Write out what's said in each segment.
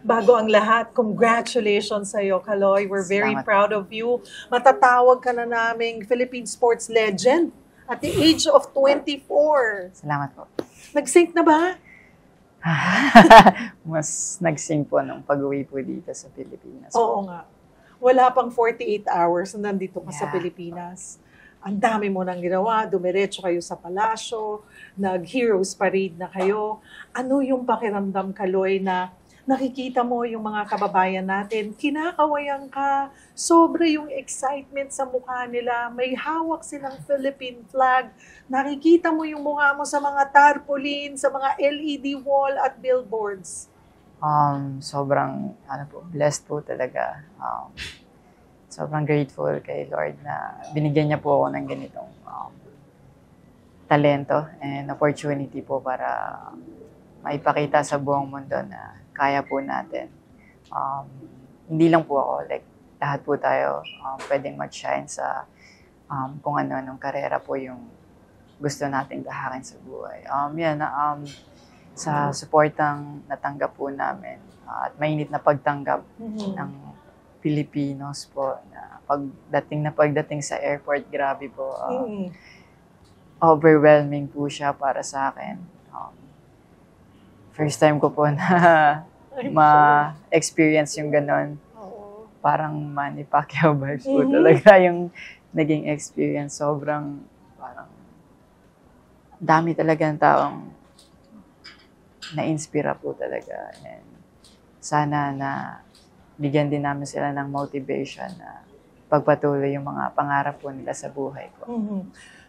bago ang lahat, congratulations sa iyo, Kaloy. We're very Salamat. proud of you. Matatawag ka na naming Philippine sports legend at the age of 24. Salamat po. Nag-sync na ba? Mas nag-sing po nung pag-uwi po dito sa Pilipinas. Oo nga. Wala pang 48 hours na nandito ka sa Yeah. Pilipinas. Ang dami mo nang ginawa, dumiretso kayo sa palasyo, nag-heroes parade na kayo. Ano yung pakiramdam, Kaloy, na nakikita mo yung mga kababayan natin, kinakawayan ka, sobra yung excitement sa mukha nila, may hawak silang Philippine flag, nakikita mo yung mukha mo sa mga tarpaulin, sa mga LED wall at billboards. Sobrang blessed po talaga. Sobrang grateful kay Lord na binigyan niya po ako ng ganitong talento and opportunity po para maipakita sa buong mundo na kaya po natin. Hindi lang po ako, like lahat po tayo pwedeng mag-shine sa kung ano-anong karera po yung gusto nating tahakin sa buhay. Sa supportang natanggap po namin at mainit na pagtanggap ng Pilipinos po na pagdating sa airport, grabe po. Overwhelming po siya para sa akin. First time ko po na ma-experience yung ganon. Oo. Parang Manny Pacquiao vibes po talaga yung naging experience. Sobrang parang dami talaga ng taong na-inspira po talaga. And sana na bigyan din namin sila ng motivation na pagpatuloy yung mga pangarap po nila sa buhay ko.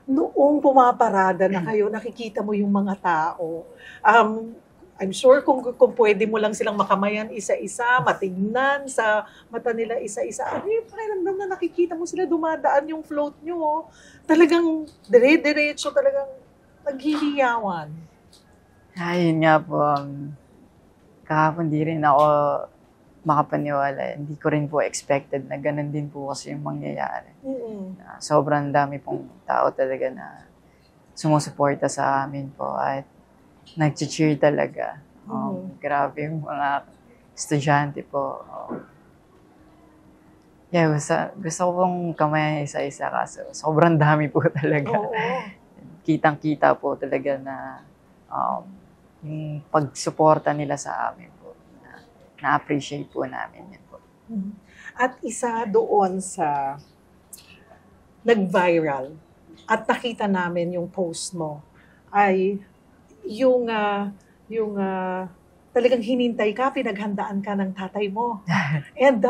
Noong pumaparada na kayo, nakikita mo yung mga tao. I'm sure kung pwede mo lang silang makamayan isa-isa, matignan sa mata nila isa-isa, ano yung pakiramdam na nakikita mo sila dumadaan yung float nyo, oh. Talagang dire-diretso, talagang naghihiyawan. Ayun nga po, kahapon di rin ako makapaniwala. Hindi ko rin po expected na ganun din po kasi yung mangyayari. Na sobrang dami pong tao talaga na sumusuporta sa amin po at nag-cheer talaga. Grabe yung mga estudyante po. Yeah, gusto ko pong kamayan isa-isa kaso sobrang dami po talaga. Oo. Kitang-kita po talaga na yung pagsuporta nila sa amin po. Na-appreciate po namin yun po. At isa doon sa nag-viral at nakita namin yung post mo ay yung talagang hinintay ka, pinaghandaan ka ng tatay mo. And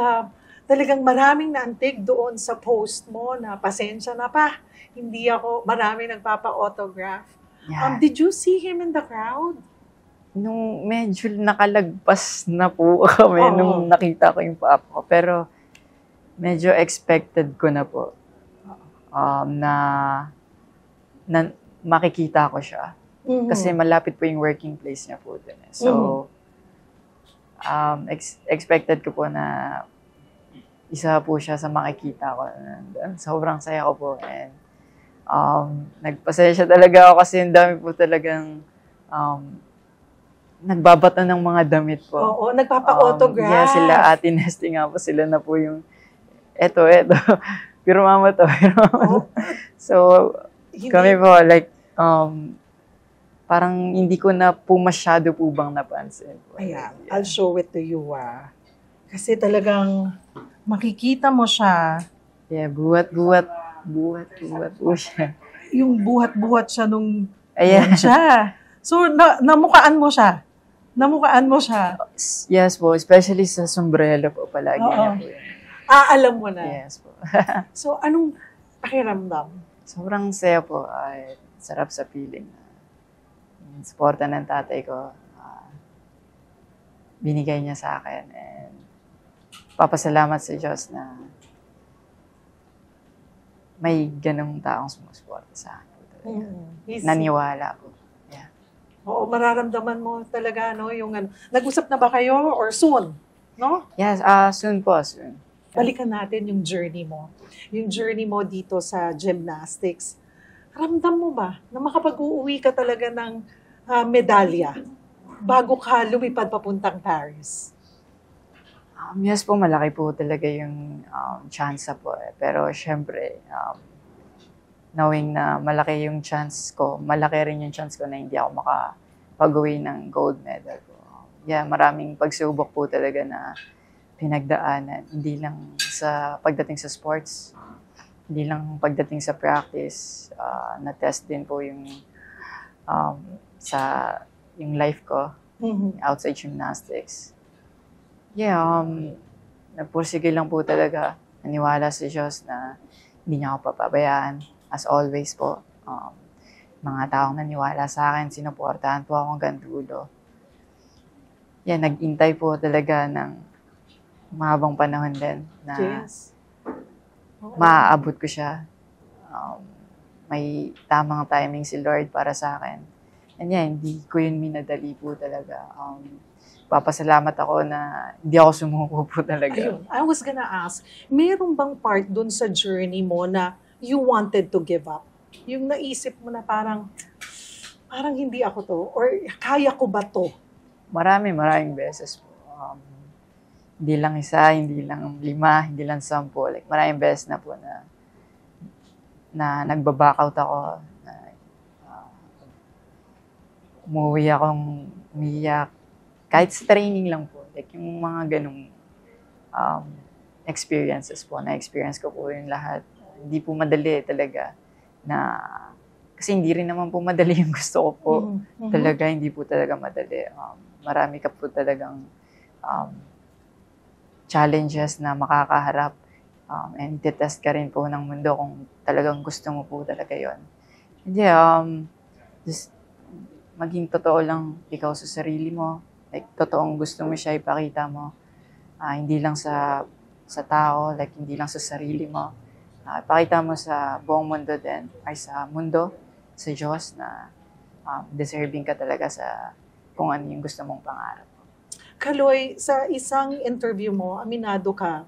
talagang maraming naantig doon sa post mo na pasensya na pa. Hindi ako, maraming nagpapa-autograph. Yeah. Did you see him in the crowd? Nung medyo nakalagpas na po kami nung nakita ko yung papa ko. Pero medyo expected ko na po na makikita ko siya. Kasi malapit po yung working place niya po dun. So, expected ko po na isa po siya sa makikita ko. And, sobrang saya ko po. And nagpasaya talaga ako kasi ang dami po talagang nagbabato ng mga damit po. Oo, nagpapa-autograph. Yeah, sila Ate Nesty nga po, sila na po yung eto. Pero mama to. So, kami po, like, parang hindi ko na po masyado po bang napansin. Ayan, yeah. I'll show it to you, Kasi talagang makikita mo siya. Yeah, buhat-buhat po siya. Yung buhat-buhat siya nung ayan siya. So, namukaan mo siya. Namukaan mo siya. Yes po, especially sa sombrero po palagi niya po yun. Alam mo na. Yes po. So, anong pakiramdam? Sobrang saya po. Ay, sarap sa feeling. Suporta ng tatay ko. Binigay niya sa akin. And papasalamat sa Diyos na may ganong taong sumusuporta sa akin. Naniwala po. Yeah. Oo, mararamdaman mo talaga, no? Yung nag-usap na ba kayo or soon? No? Yes, soon po, soon. Balikan natin yung journey mo. Yung journey mo dito sa gymnastics. Ramdam mo ba na makapag-uuwi ka talaga ng medalya bago ka lumipad papuntang Paris? Yes po, malaki po talaga yung chance po. Pero syempre, knowing na malaki yung chance ko, malaki rin yung chance ko na hindi ako makapag-uwi ng gold medal po. Yeah, maraming pagsubok po talaga na pinagdaanan. Hindi lang sa pagdating sa sports, hindi lang pagdating sa practice, na-test din po yung sa yung life ko outside gymnastics. Yeah, nagpursige lang po talaga. Naniwala sa Diyos na hindi niya ako papabayaan. As always po, mga taong naniwala sa akin, sinuportahan po ako hanggang dulo. Yan, nag-intay po talaga ng mahabang panahon din na Yes. maaabot ko siya. May tamang timing si Lord para sa akin. And yan, hindi ko yun minadali po talaga. Papasalamat ako na hindi ako sumuko po talaga. Ayun, I was gonna ask, meron bang part dun sa journey mo na you wanted to give up? Yung naisip mo na parang hindi ako to, or kaya ko ba to? Maraming beses po. Hindi lang isa, hindi lang 5, hindi lang 10. Like, maraming beses na po na nagba-backout ako. Na, umuwi akong umiyak. Kahit sa training lang po. Like, yung mga ganung experiences po. Na-experience ko po yung lahat. Hindi po madali talaga. Kasi hindi rin naman po madali yung gusto ko po. Talaga, hindi po talaga madali. Marami ka po talagang challenges na makakaharap. And titest ka rin po ng mundo kung talagang gusto mo po talaga yon. Hindi, just maging totoo lang ikaw sa sarili mo. Like, totoong gusto mo siya ipakita mo. Hindi lang sa tao, like hindi lang sa sarili mo. Ipakita mo sa buong mundo din, ay sa mundo, sa Diyos na deserving ka talaga sa kung ano yung gusto mong pangarap. Kaloy, sa isang interview mo, aminado ka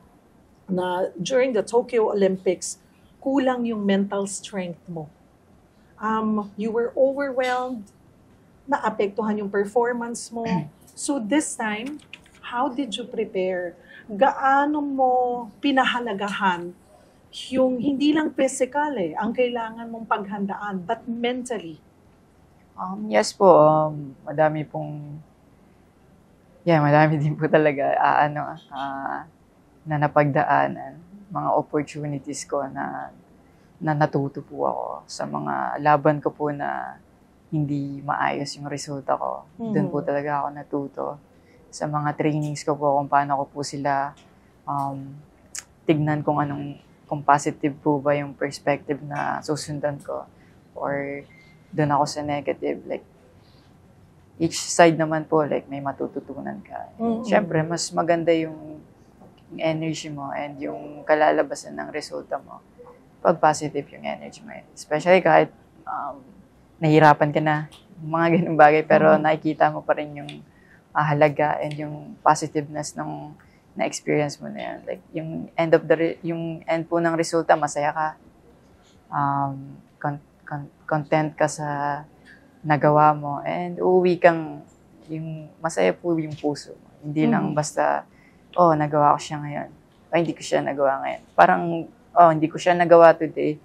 na during the Tokyo Olympics, kulang yung mental strength mo. You were overwhelmed, naapektuhan yung performance mo. So this time, how did you prepare? Gaano mo pinahalagahan yung hindi lang physical ang kailangan mong paghandaan, but mentally? Yes po, madami din po talaga na napagdaanan, mga opportunities ko na natuto po ako sa mga laban ko po na hindi maayos yung resulta ko. Doon po talaga ako natuto. Sa mga trainings ko po kung paano ko po sila tignan kung positive po ba yung perspective na susundan ko or doon ako sa negative. Like, each side naman po, like, may matututunan ka. Siyempre, mas maganda yung energy mo and yung kalalabasan ng resulta mo pag positive yung energy mo. Especially kahit nahirapan ka na, mga ganung bagay, pero nakikita mo pa rin yung halaga and yung positiveness ng na-experience mo na yan. Like, yung end po ng resulta, masaya ka. Content ka sa nagawa mo, and uuwi kang yung masaya po yung puso mo. Hindi lang basta, nagawa ko siya ngayon. Hindi ko siya nagawa ngayon. Parang, hindi ko siya nagawa today,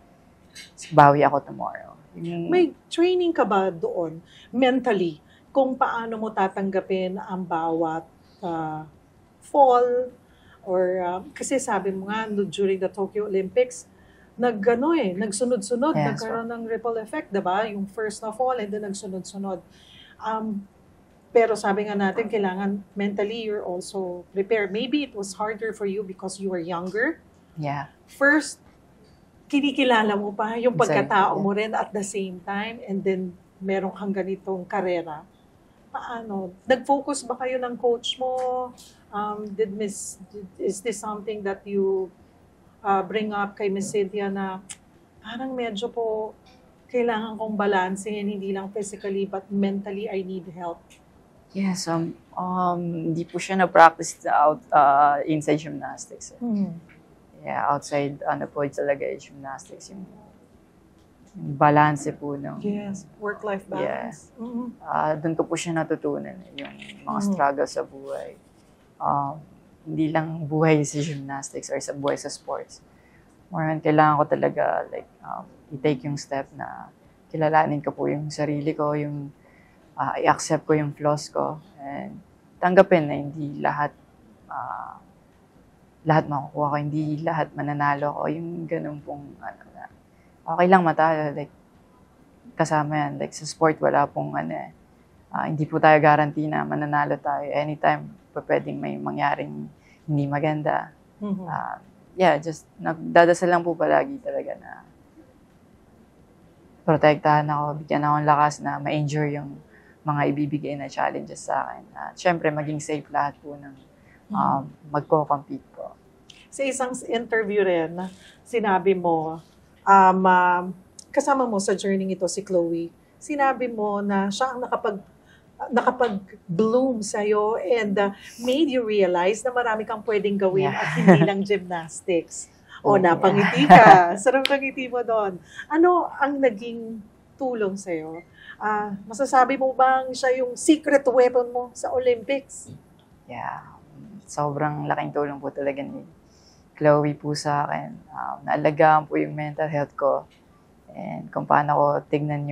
bawi ako tomorrow. May training ka ba doon, mentally, kung paano mo tatanggapin ang bawat fall, or kasi sabi mo nga, during the Tokyo Olympics, nagsunod-sunod, Yes, nagkaroon ng ripple effect, diba? Yung first na fall, and then nagsunod-sunod. Pero sabi nga natin, kailangan mentally you're also prepared. Maybe it was harder for you because you were younger. Yeah. First, kinikilala mo pa yung pagkatao Exactly. mo rin at the same time, and then meron kang ganitong karera. Paano? Nag-focus ba kayo ng coach mo? Is this something that you bring up kay Miss Cynthia na parang medyo po kailangan kong balansehin, hindi lang physically but mentally I need help? Yes, hindi po siya na-practice inside gymnastics. Yeah, outside, po talaga gymnastics, yung balance po ng... Yes, work-life balance. Doon ko po siya natutunan, yung mga struggle sa buhay. hindi lang buhay sa gymnastics or sa buhay sa sports. More on, kailangan ko talaga like i-take yung step na kilalanin ko po yung sarili ko, yung i-accept ko yung flaws ko, and tanggapin na hindi lahat makukuha ko, hindi lahat mananalo ko, yung ganun pong ano na, okay lang matalo, like kasama yan, like sa sport wala pong hindi po tayo guarantee na mananalo tayo. Anytime pwedeng may mangyaring hindi maganda. Just nagdadasal lang po palagi talaga na protektahan ako, bigyan ako ng lakas na ma-endure yung mga ibibigay na challenges sa akin. At syempre, maging safe lahat po ng magko-compete po. Sa isang interview rin, sinabi mo, kasama mo sa journey ito si Chloe, sinabi mo na siya ang nakapag-bloom sa'yo and made you realize na marami kang pwedeng gawin at hindi lang gymnastics. Napangiti ka. Sarap ng ngiti mo doon. Ano ang naging tulong sa'yo? Masasabi mo bang siya yung secret weapon mo sa Olympics? Yeah. Sobrang laking tulong po talaga ni Chloe po sa akin. Naalagaan po yung mental health ko and kung paano ko tignan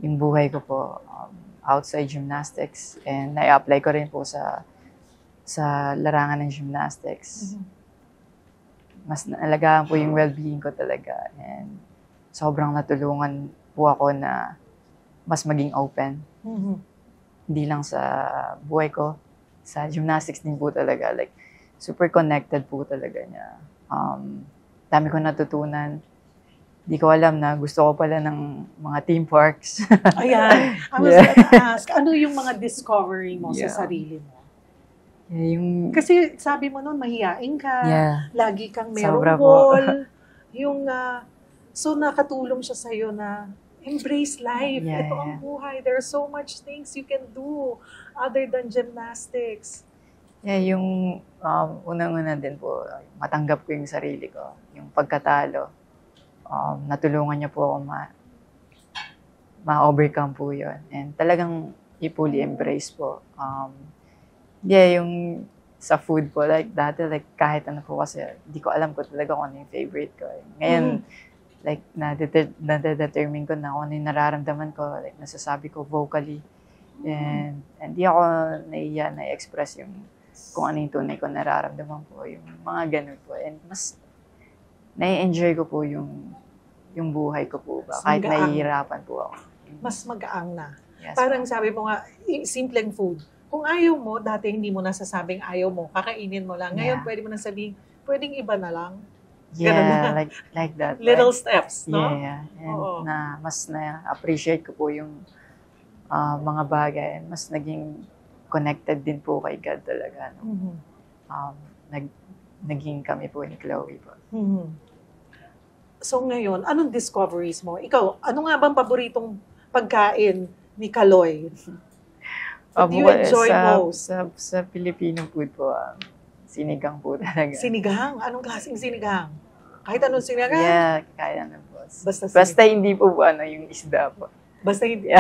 yung buhay ko po outside gymnastics, and na-apply ko rin po sa larangan ng gymnastics. Mas naalagaan po yung well-being ko talaga, and sobrang natulungan po ako na mas maging open. Hindi lang sa buhay ko, sa gymnastics din po talaga. Like, super connected po talaga niya. Dami ko natutunan. Di ko alam na gusto ko pala ng mga theme parks. Ayan. I was gonna ask, ano yung mga discovery mo sa sarili mo? Kasi sabi mo noon, mahiyain ka, lagi kang merong goal. So nakatulong siya sa'yo na embrace life. Ito ang buhay. There are so much things you can do other than gymnastics. Yung unang-una din po, matanggap ko yung sarili ko. Yung pagkatalo. Natulungan niya po ako ma-overcome po yun. And talagang i-fully embrace po. Yung sa food po, like dati, like kahit ano po kasi, hindi ko alam ko talaga kung ano yung favorite ko. Ngayon, like nade-determine ko na kung ano yung nararamdaman ko, like nasasabi ko vocally. And hindi ako naiya na i-express yung kung ano yung tunay ko nararamdaman po, yung mga ganun po. And mas nai-enjoy ko po yung buhay ko po ba, kahit nahihirapan po ako. Mas magaang na. Yes, parang sabi mo nga, simpleng food. Kung ayaw mo, dati hindi mo nasasabing ayaw mo, kakainin mo lang. Ngayon, pwede mo na sabihin, pwedeng iba na lang. Yeah, like that. Little steps, no? Yeah. And mas na-appreciate ko po yung mga bagay. Mas naging connected din po kay God talaga. No? Naging kami po ni Chloe po. So ngayon, anong discoveries mo? Ikaw, ano nga bang paboritong pagkain ni Kaloy? What do you enjoy most? Sa Filipino food po, sinigang po talaga. Sinigang? Anong klaseng sinigang? Kahit anong sinigang? Yeah, kahit ano po. Basta hindi po yung isda po. Basta hindi.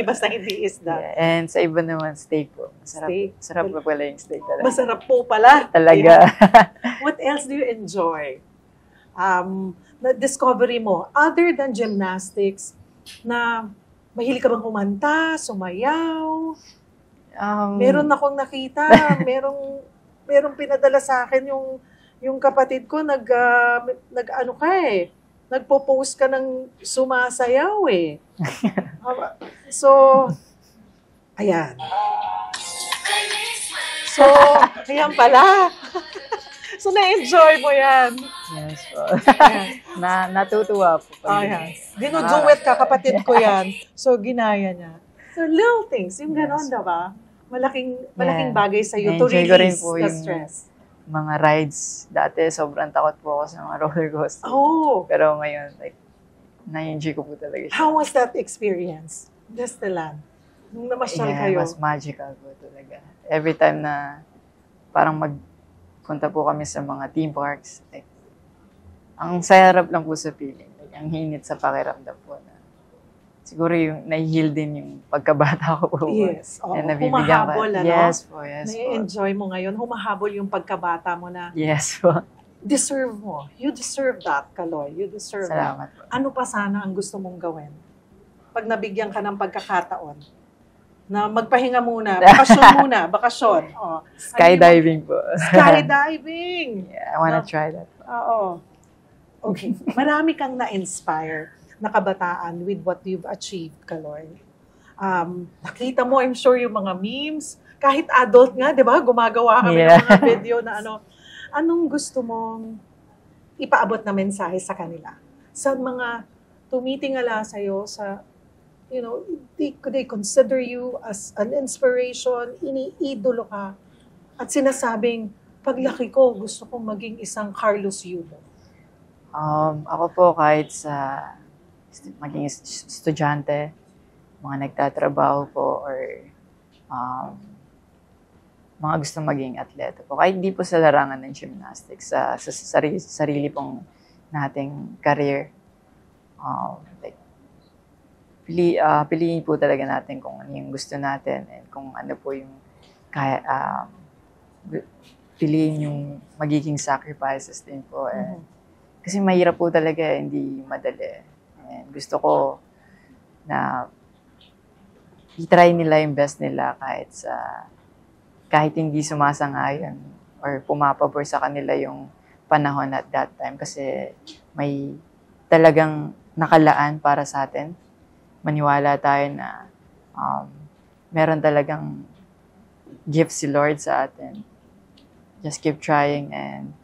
Basta hindi isda. Yeah. And sa iba naman, steak po. Masarap po pala yung steak talaga. Masarap po pala. Talaga. What else do you enjoy? Na-discovery mo, other than gymnastics, na mahilig ka bang kumanta, sumayaw? Meron akong nakita, merong pinadala sa akin yung kapatid ko, nag-ano ka nagpo-post ka ng sumasayaw So, ayan. So, ayan pala. So, na-enjoy mo yan. Yes po. Natutuwa po. Ayan. Dinuduet ka, kapatid ko yan. So, ginaya niya. So, little things. Yung gano'n, diba? Malaking bagay sa'yo to release the stress. Mga rides. Dati, sobrang takot po ako sa mga roller coaster. Pero ngayon, like, na-enjoy ko po talaga siya. How was that experience? Disneyland? Nung namasyal kayo? Mas magical po talaga. Every time na parang magpunta po kami sa mga theme parks, like, ang sarap lang po sa feeling. Like, ang hinit sa pakiramdam po na siguro yung nai-heal din yung pagkabata ko po. Yes. Oo. And nabibigyan Humahhabol, ano? Yes po, yes po. Na-enjoy mo ngayon. Humahabol yung pagkabata mo na Yes po. deserve mo. You deserve that, Kaloy. You deserve that. Salamat po. Ano pa sana ang gusto mong gawin? Pag nabigyan ka ng pagkakataon na magpahinga muna, bakasyon muna, bakasyon. Oh. Skydiving po. Skydiving! Yeah, I wanna try that. Oo. Okay. Marami kang na-inspire na kabataan with what you've achieved, Kaloy. Nakita mo, I'm sure, yung mga memes. Kahit adult nga, di ba? Gumagawa kami ng mga video na ano. Anong gusto mong ipaabot na mensahe sa kanila? Sa mga tumitingala sa'yo, sa, you know, they consider you as an inspiration, iniidolo ka, at sinasabing, paglaki ko, gusto kong maging isang Carlos Yulo. Ako po kahit sa maging estudyante, mga nagtatrabaho po, or mga gusto maging atleta po. Kahit di po sa larangan ng gymnastics, sa sarili pong nating career. Piliin po talaga natin kung ano yung gusto natin and kung ano po yung kaya, piliin yung magiging sacrifices din po. Kasi mahirap po talaga, hindi madali. And gusto ko na i-try nila yung best nila kahit hindi sumasang-ayon or pumapabor sa kanila yung panahon at that time. Kasi may talagang nakalaan para sa atin. Maniwala tayo na meron talagang gift si Lord sa atin. Just keep trying and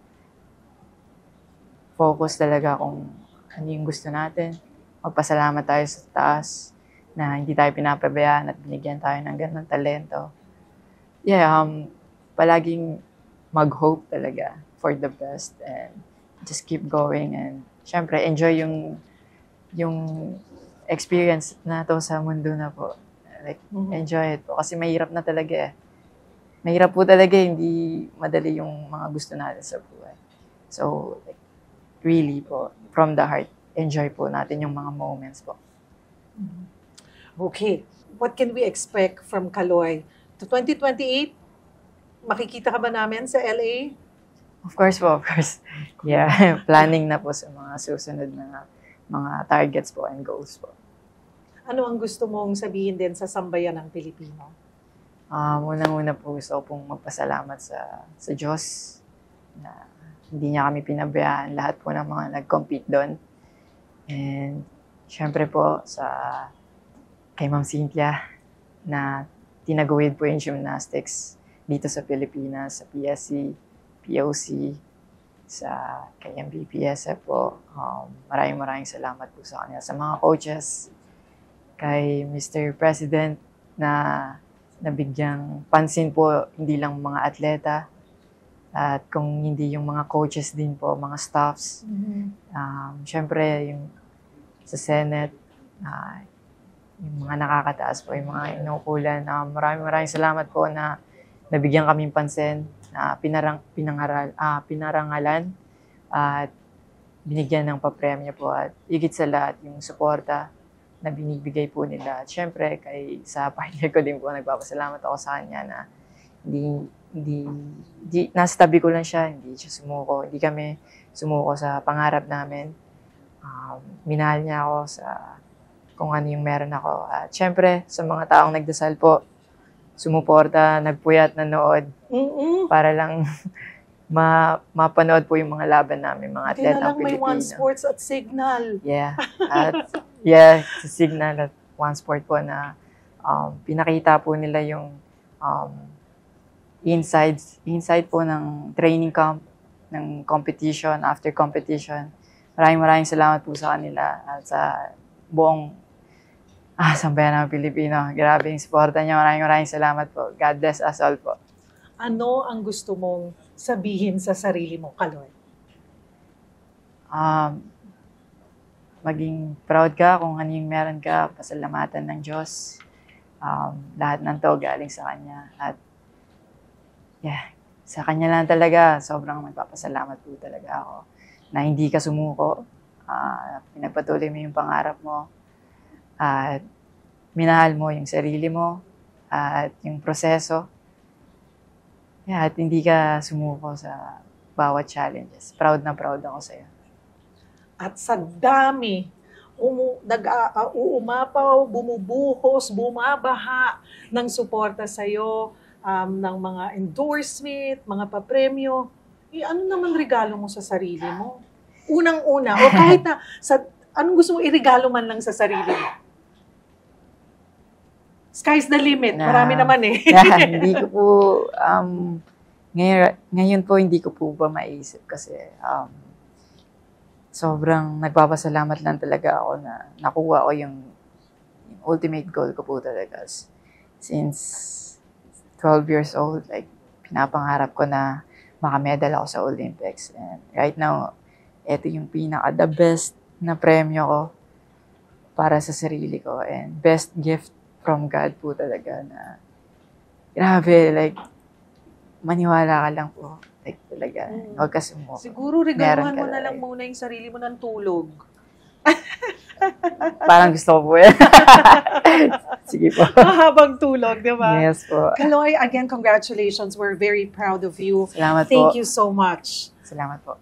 focus talaga kung ano yung gusto natin. Magpasalamat tayo sa taas na hindi tayo pinapabayaan at binigyan tayo ng ganang talento. Yeah, palaging mag-hope talaga for the best and just keep going and syempre enjoy yung experience na to sa mundo na po. Like, enjoy it po. Kasi mahirap na talaga eh. Mahirap po talaga, hindi madali yung mga gusto natin sa buhay. So, like, really po, from the heart, enjoy po natin yung mga moments po. Okay. What can we expect from Kaloy? To 2028, makikita ka ba namin sa LA? Of course po, of course. Yeah, planning na po sa mga susunod na mga targets po and goals po. Ano ang gusto mong sabihin din sa sambayan ng Pilipino? Unang-una po gusto ko pong magpasalamat sa Diyos na hindi niya kami pinabayaan lahat po ng mga nag-compete doon. And syempre po kay Ma'am Cynthia na tinaguyod po yung gymnastics dito sa Pilipinas, sa PSC, POC, kay MBPSF po. Maraming salamat po sa kanila. Sa mga coaches, kay Mr. President na nabigyang pansin po hindi lang mga atleta at kung hindi yung mga coaches din po, mga staffs. Syempre yung sa Senate, yung mga nakakataas po, yung mga inuukulan. Maraming salamat po na nabigyan kaming pansin, na pinarangalan at binigyan ng papremyo po at higit sa lahat yung suporta na binibigay po nila. At syempre, sa partner ko din po, nagpapasalamat ako sa kanya na nasa tabi ko lang siya, hindi siya sumuko. Hindi kami sumuko sa pangarap namin. Minahal niya ako sa kung ano yung meron ako. At syempre, sa mga taong nagdasal po, sumuporta, nagpuyat, nanood, para lang mapanood po yung mga laban namin, mga atletang Pilipino. May One Sports at Signal. Yeah. At sa Signal at One Sport po na pinakita po nila yung inside po ng training camp, ng competition, after competition. Maraming salamat po sa kanila at sa buong sambayan ng Pilipino. Grabe yung suporta niya. Maraming salamat po. God bless us all po. Ano ang gusto mong sabihin sa sarili mo, Kaloy? Maging proud ka kung ano yung meron ka, pasalamatan ng Diyos. Lahat ng to galing sa Kanya. At sa Kanya lang talaga, sobrang magpapasalamat po talaga ako na hindi ka sumuko. Pinagpatuloy mo yung pangarap mo. At minahal mo yung sarili mo at yung proseso. Yeah, at hindi ka sumuko sa bawat challenges. Proud na proud ako sa'yo. At sa dami, uumapaw, bumubuhos, bumabaha ng suporta sa'yo, ng mga endorsement, mga papremyo, ano naman regalo mo sa sarili mo? Unang-una, o kahit na, anong gusto mo irigalo man lang sa sarili mo? Sky's the limit. Marami naman eh. Hindi ko po, ngayon po hindi ko po ba maisip kasi sobrang nagpapasalamat lang talaga ako na nakuha ko yung ultimate goal ko po talaga. Since 12 years old, like, pinapangarap ko na makamedal ako sa Olympics. And right now, ito yung the best na premyo ko para sa sarili ko. And best gift from God po talaga na grabe, like, maniwala ka lang po. Like, talaga, huwag ka sumuko. Siguro regaluhan mo na lang muna yung sarili mo ng tulog. Parang gusto ko po yan. Sige po. Mahabang tulog, di ba? Yes po. Kaloy, again, congratulations. We're very proud of you. Salamat po. Thank you so much. Salamat po.